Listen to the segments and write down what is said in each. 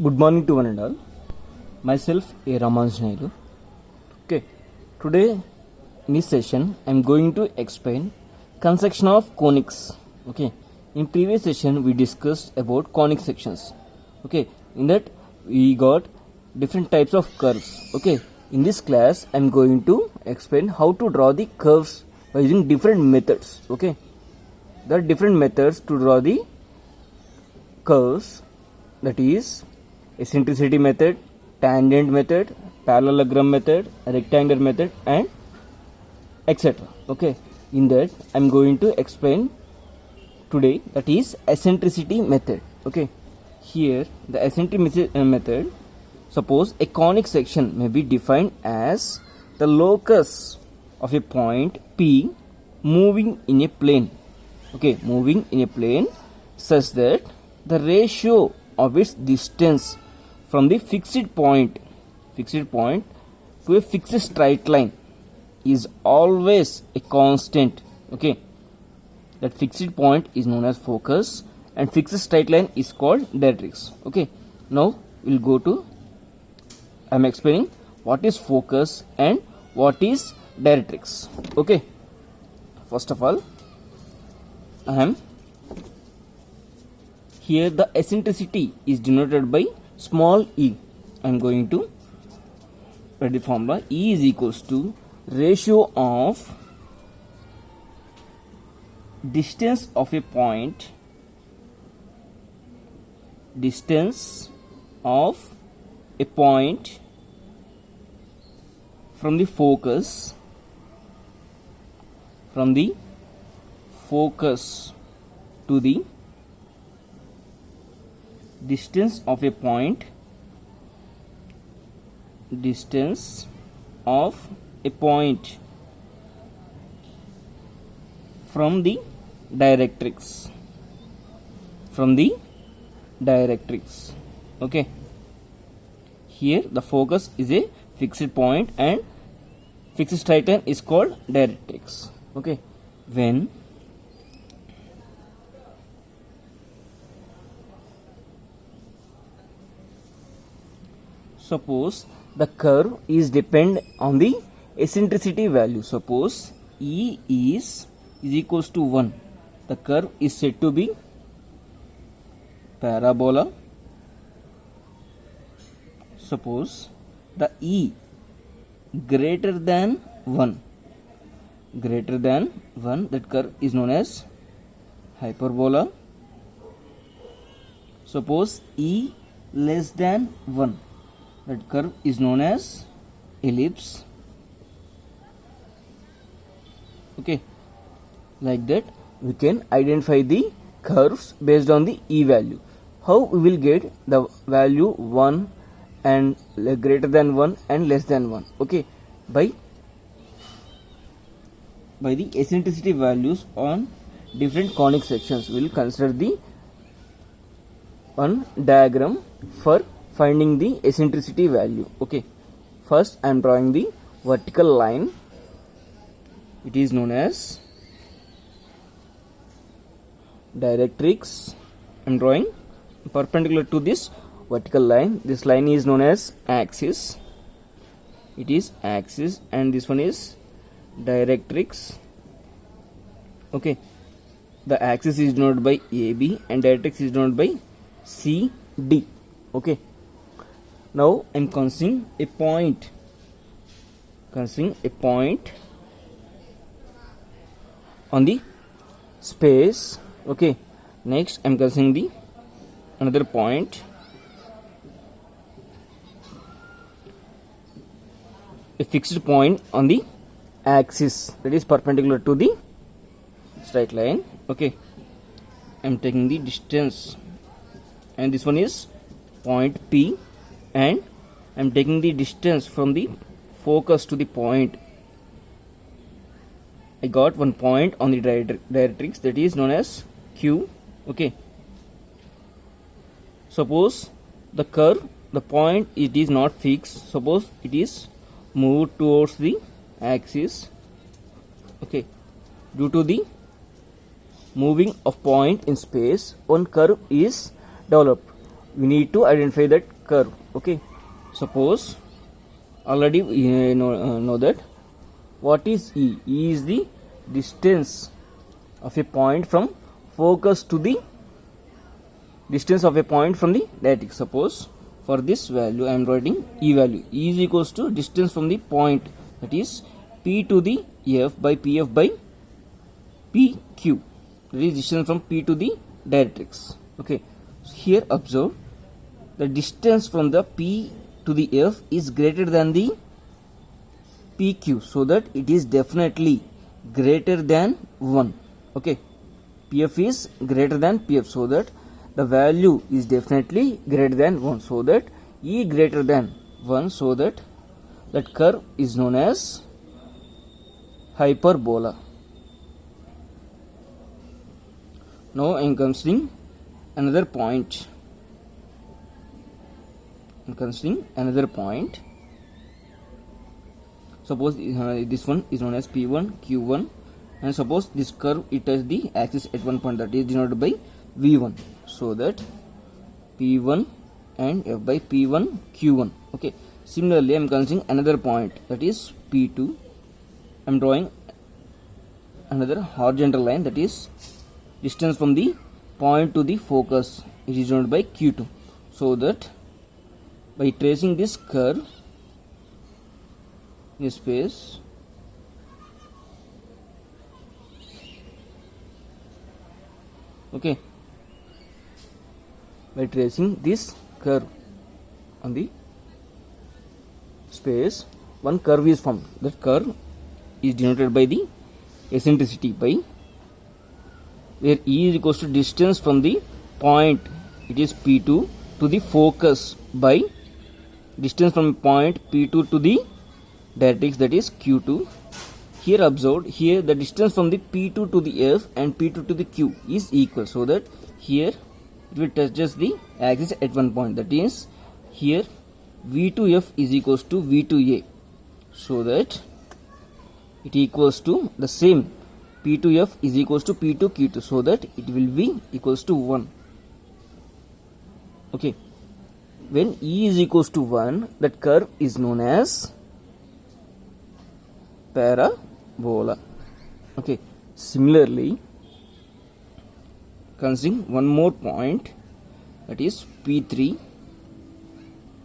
Good morning to one and all. Myself, A. Ramanjanayalu. Okay, today in this session, I am going to explain construction of conics. Okay, in previous session we discussed about conic sections. Okay, in that we got different types of curves. Okay, in this class, I am going to explain how to draw the curves by using different methods. Okay, there are different methods to draw the curves, that is eccentricity method, tangent method, parallelogram method, rectangular method, and etc. Okay, in that I am going to explain today, that is eccentricity method. Okay, here the eccentricity method, suppose a conic section may be defined as the locus of a point P moving in a plane. Okay, moving in a plane such that the ratio of its distance from the fixed point to a fixed straight line is always a constant. Okay, that fixed point is known as focus and fixed straight line is called directrix. Okay, now we'll go to, I'm explaining what is focus and what is directrix. Okay, first of all, I am here the eccentricity is denoted by small e. I am going to write the formula. E is equals to ratio of distance of a point from the focus to the distance of a point from the directrix. Okay, here the focus is a fixed point and fixed straight line is called directrix. Okay, when suppose the curve is depend on the eccentricity value. Suppose E is equals to 1. The curve is said to be parabola. Suppose the E greater than 1, that curve is known as hyperbola. Suppose E less than 1, that curve is known as ellipse. Okay, like that we can identify the curves based on the E value. How we will get the value 1 and greater than 1 and less than 1? Okay, by the eccentricity values on different conic sections. We will consider the one diagram for finding the eccentricity value. Okay, first I am drawing the vertical line. It is known as directrix. I am drawing perpendicular to this vertical line. This line is known as axis. It is axis, and this one is directrix. Okay, the axis is denoted by AB and directrix is denoted by CD. Okay, now I am considering a point on the space. Okay, next I am considering the another point, a fixed point on the axis that is perpendicular to the straight line. Okay, I am taking the distance, and this one is point P, and I am taking the distance from the focus to the point. I got one point on the directrix, that is known as Q. Okay, suppose the curve, the point, it is not fixed. Suppose it is moved towards the axis. Okay, due to the moving of point in space, one curve is developed. we need to identify that curve. Okay, suppose already we know that what is E. E is the distance of a point from focus to the distance of a point from the directrix. Suppose for this value I am writing E value. E is equals to distance from the point, that is P to the F by PF by PQ. That is distance from P to the directrix. Okay, here observe the distance from the P to the F is greater than the PQ, so that it is definitely greater than 1. Okay, PF is greater than PF, so that the value is definitely greater than 1, so that E greater than 1, so that that curve is known as hyperbola. Now I am considering another point. Suppose this one is known as P1, Q1, and suppose this curve it has the axis at one point, that is denoted by V1, so that P1 and F by P1, Q1. Okay, similarly I am considering another point, that is P2. I am drawing another horizontal line, that is distance from the point to the focus, it is denoted by Q2, so that by tracing this curve in space, okay, by tracing this curve on the space, one curve is formed. That curve is denoted by the eccentricity, by where E is equals to distance from the point, it is P2, to the focus by distance from point P2 to the directrix, that is Q2. Here observed, here the distance from the P2 to the F and P2 to the Q is equal, so that here it will touches the axis at one point, that is here V2F is equals to V2A, so that it equals to the same P2F is equals to P2Q2, so that it will be equals to 1. Okay, when E is equals to 1, that curve is known as parabola. Okay, similarly considering one more point, that is P3.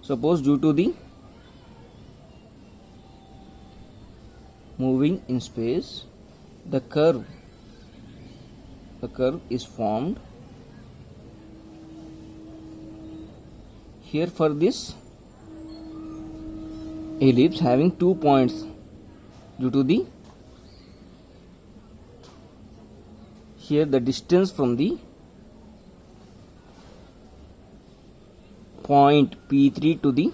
Suppose due to the moving in space, the curve is formed. Here for this ellipse having 2 points, due to the here the distance from the point P3 to the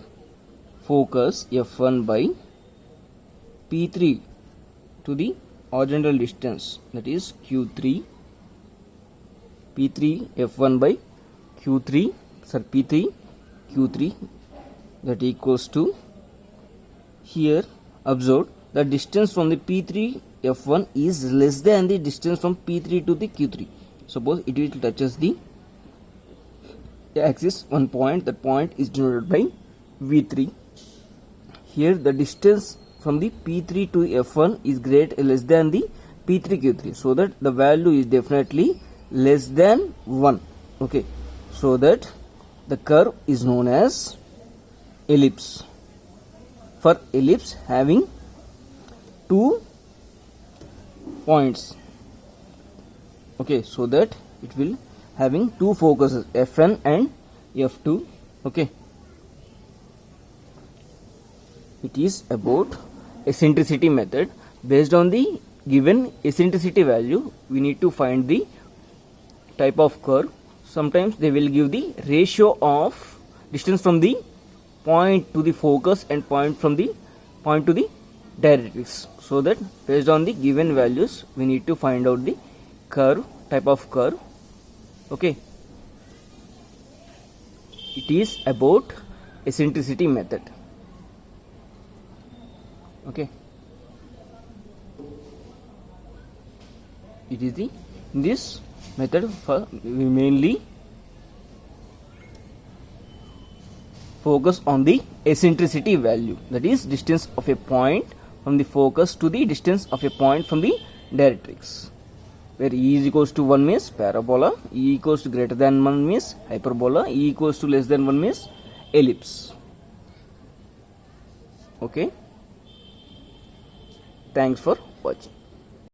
focus F1 by P3 to the horizontal distance, that is Q3, P3 F1 by Q3, P3 Q3, that equals to, here observe the distance from the P3 F1 is less than the distance from P3 to the Q3. Suppose it will touches the axis one point, that point is denoted by V3. Here the distance from the P3 to F1 is less than the P3 Q3, so that the value is definitely less than 1. Okay, so that the curve is known as ellipse. For ellipse having 2 points, okay, so that it will having 2 focuses, F1 and F2. Okay, it is about eccentricity method. Based on the given eccentricity value, we need to find the type of curve. Sometimes they will give the ratio of distance from the point to the focus and point from the point to the directrix, so that based on the given values we need to find out the curve, type of curve. Okay, it is about eccentricity method. Okay, it is the in this method for we mainly focus on the eccentricity value, that is distance of a point from the focus to the distance of a point from the directrix, where E is equals to 1 means parabola, E equals to greater than 1 means hyperbola, E equals to less than 1 means ellipse. Okay, thanks for watching.